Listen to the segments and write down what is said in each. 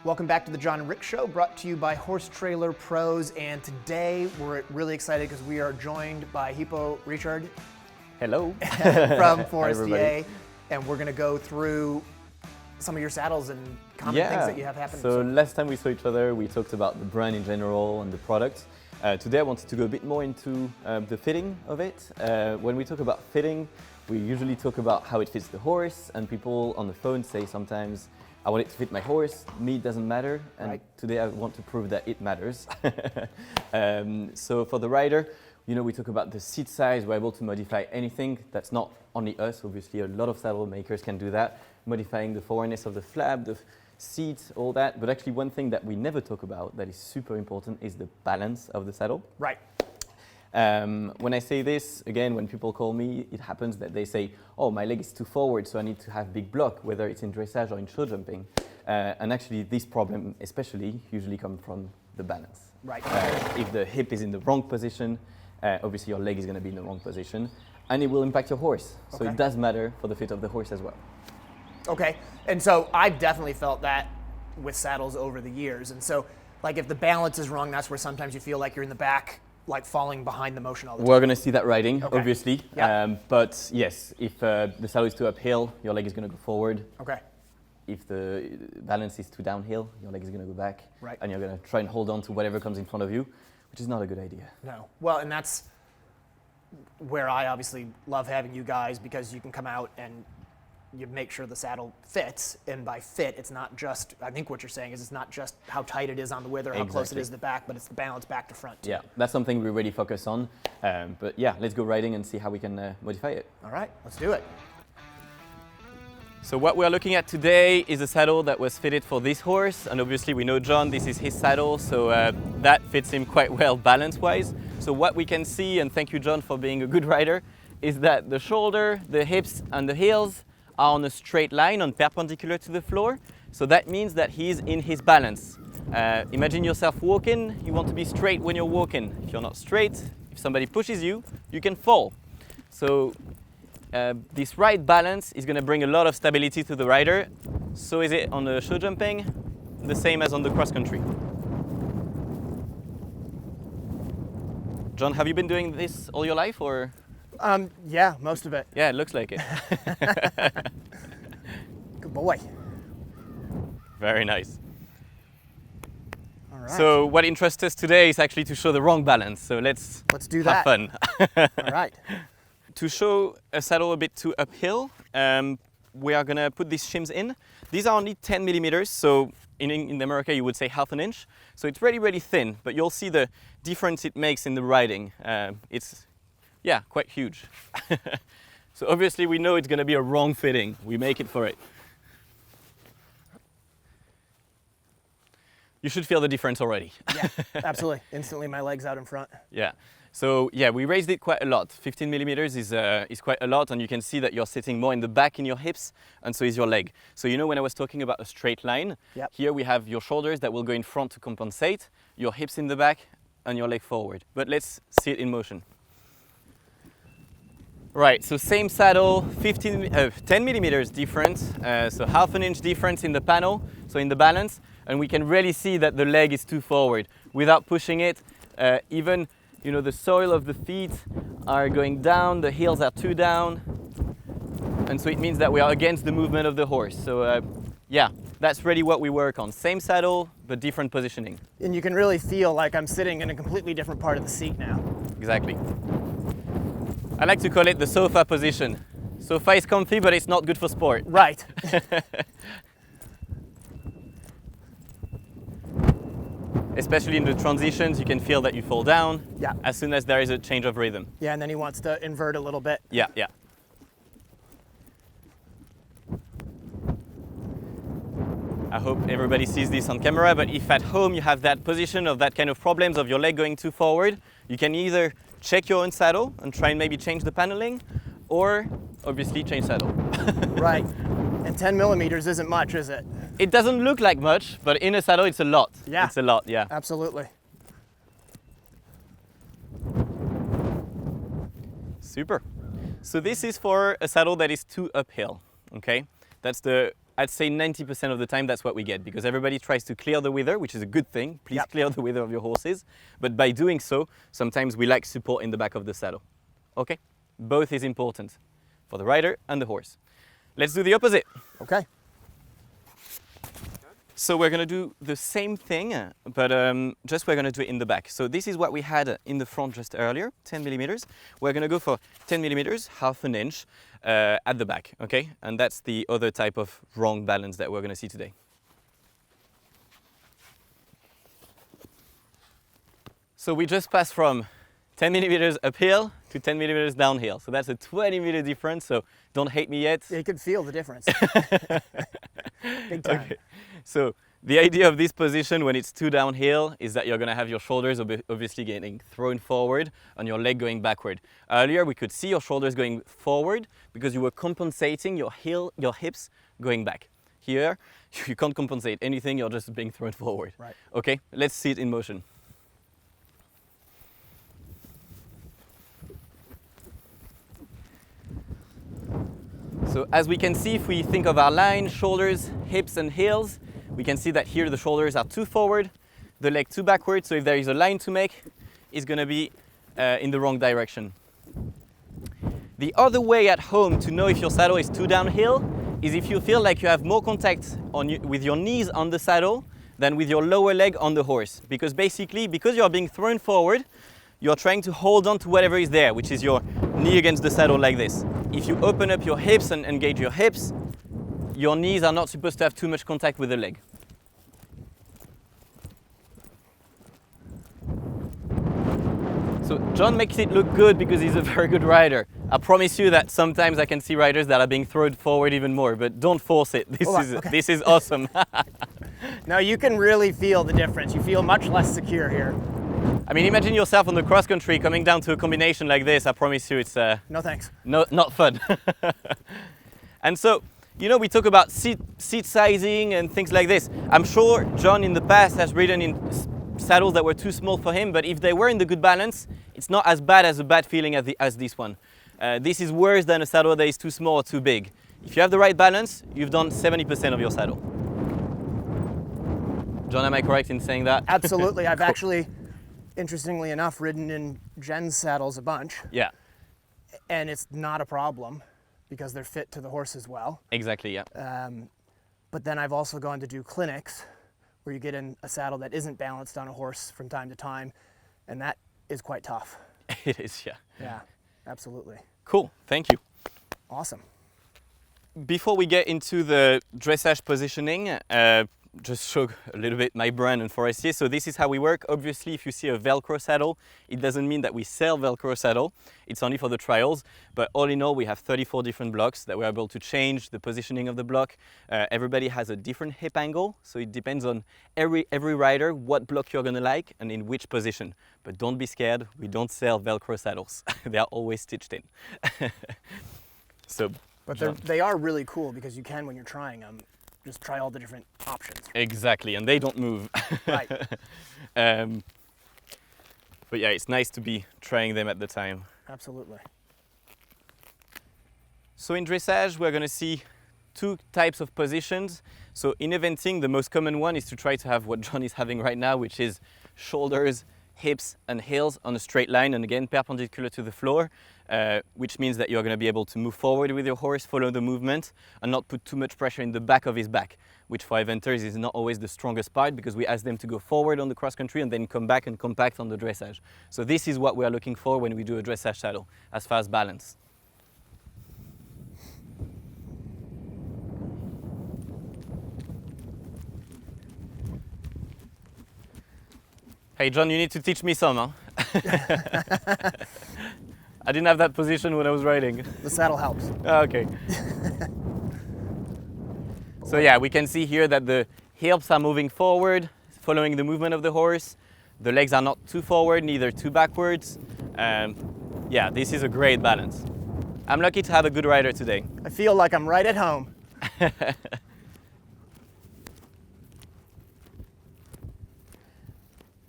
Welcome back to the John and Rick Show, brought to you by Horse Trailer Pros. And today we're really excited because we are joined by Hippo Richard. Hello. From Forestier. And we're going to go through some of your saddles and common things that you have happening. So last time we saw each other, we talked about the brand in general and the product. Today I wanted to go a bit more into the fitting of it. When we talk about fitting, we usually talk about how it fits the horse, and people on the phone say sometimes, I want it to fit my horse, me it doesn't matter, and today I want to prove that it matters. So for the rider, you know, we talk about the seat size, we're able to modify anything. That's not only us, obviously a lot of saddle makers can do that, modifying the forwardness of the flap, the seat, all that. But actually one thing that we never talk about that is super important is the balance of the saddle. Right. When I say this, again, when people call me, it happens that they say, oh, my leg is too forward, so I need to have big block, whether it's in dressage or in show jumping. And actually, this problem especially usually comes from the balance. Right. If the hip is in the wrong position, obviously your leg is going to be in the wrong position, and it will impact your horse. So it does matter for the fit of the horse as well. Okay, and so I've definitely felt that with saddles over the years. And so, like, if the balance is wrong, that's where sometimes you feel like you're in the back, like falling behind the motion all the time. We're going to see that riding, obviously. Yeah. But yes, if the saddle is too uphill, your leg is going to go forward. Okay. If the balance is too downhill, your leg is going to go back. Right. And you're going to try and hold on to whatever comes in front of you, which is not a good idea. No. Well, and that's where I obviously love having you guys, because you can come out and you make sure the saddle fits, and by fit, it's not just, I think what you're saying is it's not just how tight it is on the wither, how close it is to the back, but it's the balance back to front too. Yeah, that's something we really focus on. But yeah, let's go riding and see how we can modify it. All right, let's do it. So what we're looking at today is a saddle that was fitted for this horse, and obviously we know John, this is his saddle, so that fits him quite well balance-wise. So what we can see, and thank you John for being a good rider, is that the shoulder, the hips and the heels are on a straight line, on perpendicular to the floor. So that means that he's in his balance. Imagine yourself walking, you want to be straight when you're walking. If you're not straight, if somebody pushes you, you can fall. So this right balance is going to bring a lot of stability to the rider. So is it on the show jumping, the same as on the cross country. John, have you been doing this all your life, or? Yeah, most of it. Yeah, it looks like it. Good boy. Very nice. All right. So what interests us today is actually to show the wrong balance. So let's do have that. fun. All right. To show a saddle a bit too uphill, we are going to put these shims in. These are only 10 millimeters, so in America you would say half an inch. So it's really, really thin, but you'll see the difference it makes in the riding. It's quite huge. So obviously we know it's going to be a wrong fitting. We make it for it. You should feel the difference already. Yeah, absolutely. Instantly my leg's out in front. Yeah. So yeah, we raised it quite a lot. 15 millimeters is quite a lot, and you can see that you're sitting more in the back in your hips, and so is your leg. So you know when I was talking about a straight line, here we have your shoulders that will go in front to compensate, your hips in the back, and your leg forward. But let's see it in motion. Right, so same saddle, 10 millimeters difference, so half an inch difference in the panel, so in the balance, and we can really see that the leg is too forward. Without pushing it, even the soil of the feet are going down, the heels are too down, and so it means that we are against the movement of the horse. So yeah, that's really what we work on. Same saddle, but different positioning. And you can really feel like I'm sitting in a completely different part of the seat now. Exactly. I like to call it the sofa position. Sofa is comfy, but it's not good for sport. Right. Especially in the transitions, you can feel that you fall down as soon as there is a change of rhythm. Yeah, and then he wants to invert a little bit. Yeah. I hope everybody sees this on camera, but if at home you have that position of that kind of problems of your leg going too forward, you can either check your own saddle and try and maybe change the paneling, or obviously change saddle. Right. And 10 millimeters isn't much, is it? It doesn't look like much, but in a saddle it's a lot. Yeah. It's a lot, yeah. Absolutely. Super. So this is for a saddle that is too uphill, okay? That's the I'd say 90% of the time that's what we get, because everybody tries to clear the wither, which is a good thing. Please clear the wither of your horses. But by doing so, sometimes we lack support in the back of the saddle. Okay? Both is important for the rider and the horse. Let's do the opposite. Okay. So we're going to do the same thing, but just we're going to do it in the back. So this is what we had in the front just earlier, 10 millimeters. We're going to go for 10 millimeters, half an inch at the back, okay? And that's the other type of wrong balance that we're going to see today. So we just passed from 10 millimeters uphill to 10 millimeters downhill. So that's a 20-meter difference, so don't hate me yet. You can feel the difference. Big time. Okay. So the idea of this position when it's too downhill is that you're going to have your shoulders obviously getting thrown forward and your leg going backward. Earlier we could see your shoulders going forward because you were compensating your hips going back. Here you can't compensate anything, you're just being thrown forward. Right. Okay, let's see it in motion. So as we can see, if we think of our line, shoulders, hips and heels, we can see that here the shoulders are too forward, the leg too backward. So if there is a line to make, it's going to be in the wrong direction. The other way at home to know if your saddle is too downhill is if you feel like you have more contact with your knees on the saddle than with your lower leg on the horse. Because basically, because you're being thrown forward, you're trying to hold on to whatever is there, which is your knee against the saddle like this. If you open up your hips and engage your hips, your knees are not supposed to have too much contact with the leg. So John makes it look good because he's a very good rider. I promise you that sometimes I can see riders that are being thrown forward even more, but don't force it. This is awesome. Now you can really feel the difference. You feel much less secure here. I mean, imagine yourself on the cross country coming down to a combination like this. I promise you it's no thanks. Not fun. And so, you know, we talk about seat sizing and things like this. I'm sure John in the past has ridden in saddles that were too small for him, but if they were in the good balance, it's not as bad as a bad feeling as this one. This is worse than a saddle that is too small or too big. If you have the right balance, you've done 70% of your saddle. John, am I correct in saying that? Absolutely. I've actually, interestingly enough, ridden in Jen's saddles a bunch. Yeah. And it's not a problem because they're fit to the horse as well. Exactly, yeah. But then I've also gone to do clinics where you get in a saddle that isn't balanced on a horse from time to time, and that is quite tough. It is, yeah. Yeah, absolutely. Cool, thank you. Awesome. Before we get into the dressage positioning, just show a little bit my brand and Forestier. So this is how we work. Obviously, if you see a Velcro saddle, it doesn't mean that we sell Velcro saddle. It's only for the trials. But all in all, we have 34 different blocks that we're able to change the positioning of the block. Everybody has a different hip angle. So it depends on every rider, what block you're gonna like and in which position. But don't be scared, we don't sell Velcro saddles. They are always stitched in. But they are really cool because you can, when you're trying them, just try all the different options. Exactly, and they don't move. Right. But yeah, it's nice to be trying them at the time. Absolutely. So in dressage, we're going to see two types of positions. So in eventing, the most common one is to try to have what John is having right now, which is shoulders, hips and heels on a straight line, and again perpendicular to the floor, which means that you're going to be able to move forward with your horse, follow the movement, and not put too much pressure in the back of his back, which for eventers is not always the strongest part because we ask them to go forward on the cross country and then come back and compact on the dressage. So this is what we are looking for when we do a dressage saddle, as far as balance. Hey John, you need to teach me some, huh? I didn't have that position when I was riding. The saddle helps. Okay. So yeah, we can see here that the hips are moving forward, following the movement of the horse. The legs are not too forward, neither too backwards. Yeah, this is a great balance. I'm lucky to have a good rider today. I feel like I'm right at home.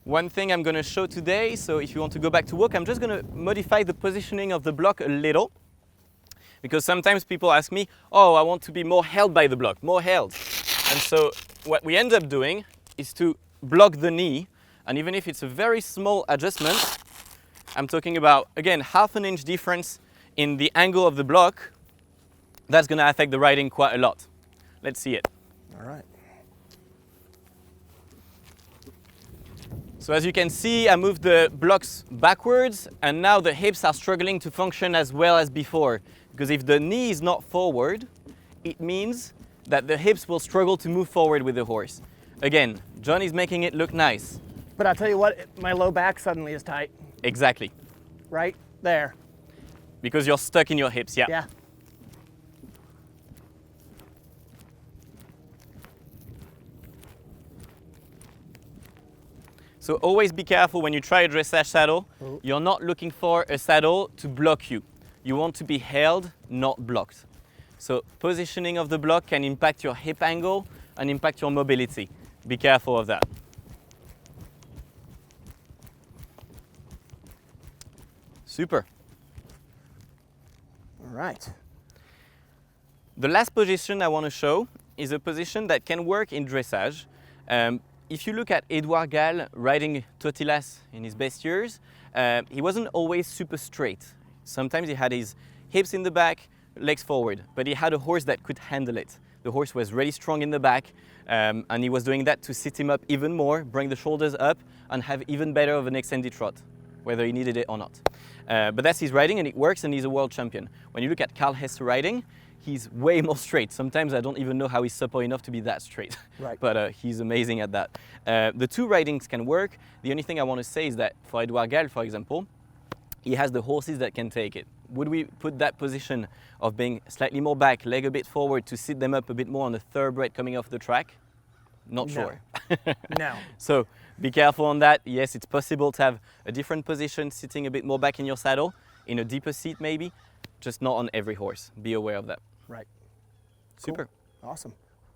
One thing I'm going to show today, so if you want to go back to walk, I'm just going to modify the positioning of the block a little. Because sometimes people ask me, oh, I want to be more held by the block, more held. And so what we end up doing is to block the knee, and even if it's a very small adjustment, I'm talking about, again, 1/2 inch difference in the angle of the block, that's going to affect the riding quite a lot. Let's see it. All right. So as you can see, I moved the blocks backwards, and now the hips are struggling to function as well as before. Because if the knee is not forward, it means that the hips will struggle to move forward with the horse. Again, John is making it look nice. But I'll tell you what, my low back suddenly is tight. Exactly. Right there. Because you're stuck in your hips, yeah. Yeah. So always be careful when you try a dressage saddle. You're not looking for a saddle to block you. You want to be held, not blocked. So positioning of the block can impact your hip angle and impact your mobility. Be careful of that. Super. All right. The last position I want to show is a position that can work in dressage. If you look at Edouard Gall riding Totilas in his best years, he wasn't always super straight. Sometimes he had his hips in the back, legs forward, but he had a horse that could handle it. The horse was really strong in the back, and he was doing that to sit him up even more, bring the shoulders up, and have even better of an extended trot, whether he needed it or not. But that's his riding, and it works, and he's a world champion. When you look at Karl Hesse riding, he's way more straight. Sometimes I don't even know how he's supple enough to be that straight. Right. But he's amazing at that. The two ridings can work. The only thing I want to say is that for Edouard Gall, for example, he has the horses that can take it. Would we put that position of being slightly more back, leg a bit forward, to sit them up a bit more on the thoroughbred coming off the track? Not sure. No. So be careful on that. Yes, it's possible to have a different position, sitting a bit more back in your saddle, in a deeper seat maybe, just not on every horse. Be aware of that. Right. Super. Cool. Awesome.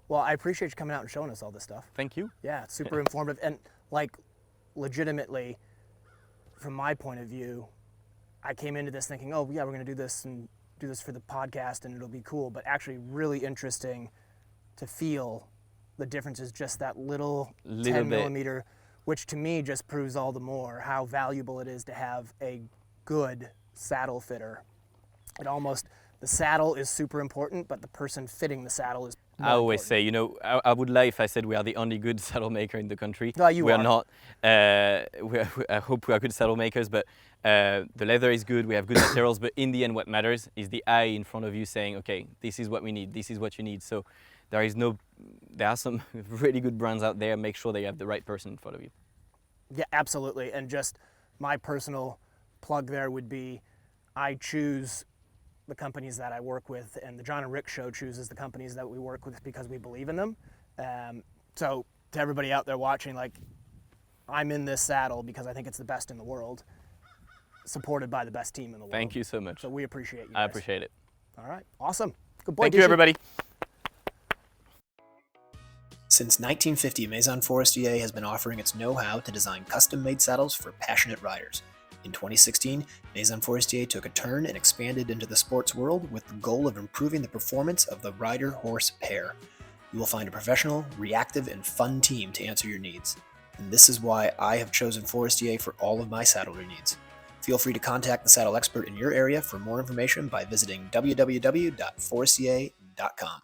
Well, I appreciate you coming out and showing us all this stuff. Thank you. Yeah, it's super informative. And like, legitimately, from my point of view, I came into this thinking, oh yeah, we're gonna do this and do this for the podcast and it'll be cool, but actually really interesting to feel the difference is just that little 10 millimeter, which to me just proves all the more how valuable it is to have a good saddle fitter. It almost, the saddle is super important, but the person fitting the saddle is more I always important. say, you know, I would lie if I said we are the only good saddle maker in the country. No, you we are. are not. I hope we are good saddle makers, but the leather is good, we have good materials, but in the end what matters is the eye in front of you saying, okay, this is what we need, this is what you need. So there are some really good brands out there. Make sure that you have the right person in front of you. Yeah, absolutely. And just my personal plug there would be, I choose the companies that I work with, and the John and Rick Show chooses the companies that we work with because we believe in them. So to everybody out there watching, like, I'm in this saddle because I think it's the best in the world, supported by the best team in the world. Thank you so much. So we appreciate you I guys. appreciate it. All right, awesome. Good boy. Thank you, everybody. Since 1950, Maison Forestier has been offering its know-how to design custom-made saddles for passionate riders. In 2016, Maison Forestier took a turn and expanded into the sports world with the goal of improving the performance of the rider-horse pair. You will find a professional, reactive, and fun team to answer your needs. And this is why I have chosen Forestier for all of my saddlery needs. Feel free to contact the saddle expert in your area for more information by visiting www.forestier.com.